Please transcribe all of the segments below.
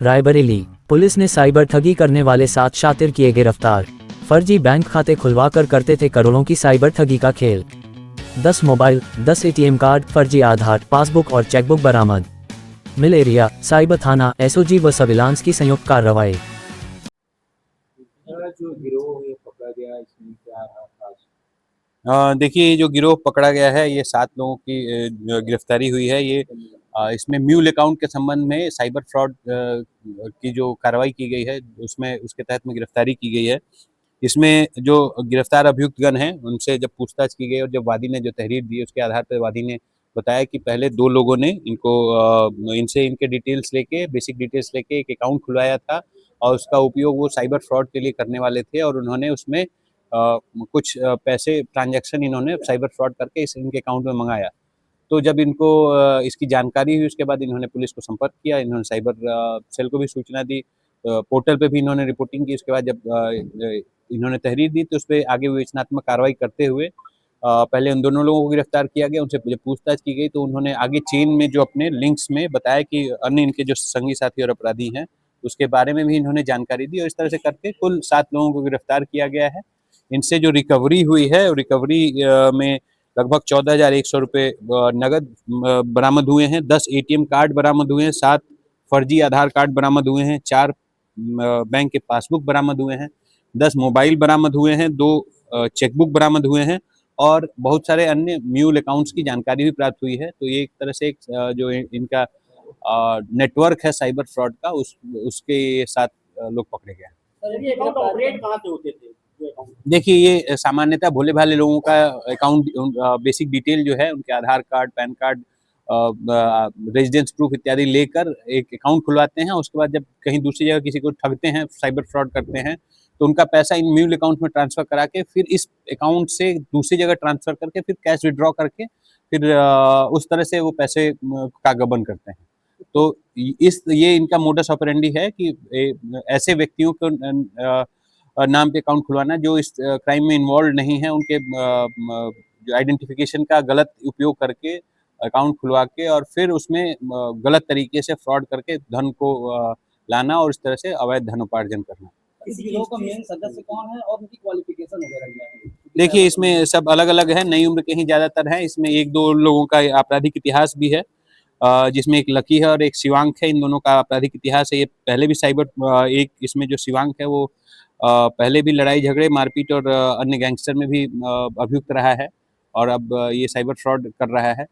Raebareli police ने cyber ठगी करने वाले 7 शातिर किए गिरफ्तार। फर्जी बैंक खाते खुलवाकर करते थे करोड़ों की साइबर ठगी का खेल। 10 मोबाइल, 10 एटीएम कार्ड, फर्जी आधार, पासबुक और चेकबुक बरामद। मिल एरिया, साइबर थाना, एसओजी व सर्विलांस की संयुक्त कार्रवाई। जो गिरोह ये पकड़ा गया इसमें क्या रहा खास? देखिए, ये जो गिरोह पकड़ा गया है, ये 7 लोगों की गिरफ्तारी हुई है। ये इसमें म्यूल अकाउंट के संबंध में साइबर फ्रॉड की जो कार्रवाई की गई है, उसमें उसके तहत में गिरफ्तारी की गई है। इसमें जो गिरफ्तार अभियुक्तगण हैं, उनसे जब पूछताछ की गई और जब वादी ने जो तहरीर दी, उसके आधार पर वादी ने बताया कि पहले 2 लोगों ने इनसे इनके डिटेल्स लेके, बेसिक डिटेल्स लेके एक अकाउंट खुलवाया था और उसका उपयोग वो साइबर फ्रॉड के लिए करने वाले थे और उन्होंने उसमें कुछ पैसे ट्रांजैक्शन इन्होंने साइबर फ्रॉड करके इनके अकाउंट में मंगाया। तो जब इनको इसकी जानकारी हुई, उसके बाद इन्होंने पुलिस को संपर्क किया, इन्होंने साइबर सेल को भी सूचना दी, पोर्टल पे भी इन्होंने रिपोर्टिंग की। उसके बाद जब इन्होंने तहरीर दी तो उसपे आगे विवेचनात्मक कार्रवाई करते हुए पहले उन दोनों लोगों को गिरफ्तार किया गया। उनसे जब पूछताछ की गई तो उन्होंने आगे चेन में जो अपने लिंक्स में बताया कि अन्य इनके जो संगी साथी और अपराधी हैं, उसके बारे में भी इन्होंने जानकारी दी और इस तरह से करके कुल 7 लोगों को गिरफ्तार किया गया है। इनसे जो रिकवरी हुई है, रिकवरी में लगभग 14,100 रुपये नगद बरामद हुए हैं, 10 एटीएम कार्ड बरामद हुए हैं, 7 फर्जी आधार कार्ड बरामद हुए हैं, 4 बैंक के पासबुक बरामद हुए हैं, 10 मोबाइल बरामद हुए हैं, 2 चेकबुक बरामद हुए हैं और बहुत सारे अन्य म्यूल अकाउंट्स की जानकारी भी प्राप्त हुई है। तो ये एक तरह से एक जो इनका नेटवर्क है साइबर फ्रॉड का, उसके साथ लोग पकड़े गए हैं। सर ये अकाउंट ऑपरेट कहाँ से होते थे? देखिए, ये सामान्यतः भोले-भाले लोगों का अकाउंट बेसिक डिटेल जो है, उनके Aadhaar card, PAN card, residence proof इत्यादि लेकर एक अकाउंट खुलवाते हैं। उसके बाद जब कहीं दूसरी जगह किसी को ठगते हैं, साइबर फ्रॉड करते हैं, तो उनका पैसा इन म्यूल अकाउंट में ट्रांसफ़र करा के फिर इस अकाउंट से दूसरी जगह ट्रांसफ़र करके फिर कैश विथड्रॉ करके फिर उस तरह से वो पैसे का गबन करते हैं। तो ये इनका मोडस ऑपरेंडी है कि ऐसे व्यक्तियों को नाम पे अकाउंट खुलवाना जो इस क्राइम में इन्वॉल्व नहीं है, उनके जो आइडेंटिफिकेशन का गलत उपयोग करके अकाउंट खुलवा के और फिर उसमें गलत तरीके से फ्रॉड करके धन को लाना और इस तरह से अवैध धनोपार्जन करना। इस गिरोह का मेन सदस्य कौन है और उनकी क्वालिफिकेशन वगैरह क्या है? देखिए, इसमें सब अलग-अलग हैं, नई उम्र के ही ज़्यादातर हैं। इसमें 1-2 लोगों का आपराधिक इतिहास भी है, जिसमें एक लकी है और एक शिवांक है। इन दोनों का आपराधिक इतिहास है। ये पहले भी एक इसमें जो शिवांक है वो पहले भी लड़ाई झगड़े, मारपीट और अन्य गैंगस्टर में भी अभियुक्त रहा है और अब ये साइबर फ्रॉड कर रहा है।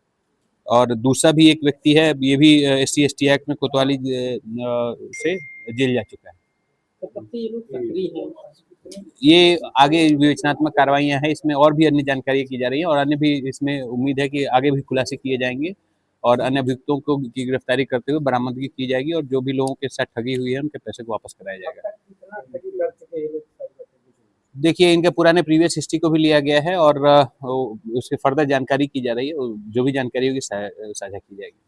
और दूसरा भी एक व्यक्ति है, ये भी SC/ST एक्ट में कोतवाली से जेल जा चुका है। तो कब से ये लोग सक्रिय हैं? ये आगे विवेचनात्मक कार्रवाइयाँ हैं, इसमें और भी अन्य जानकारी की जा रही है और अन्य भी इसमें उम्मीद है कि आगे भी खुलासे किए जाएँगे और अन्य अभियुक्तों को की गिरफ्तारी करते हुए बरामदगी की जाएगी और जो भी लोगों के साथ ठगी हुई है, उनके पैसे को वापस कराया जाएगा। कितना ठगी कर चुके ये लोग साइबर ठगी से? देखिए, इनके पुराने प्रीवियस हिस्ट्री को भी लिया गया है और उसकी फर्दर जानकारी की जा रही है। जो भी जानकारी होगी साझा की जाएगी।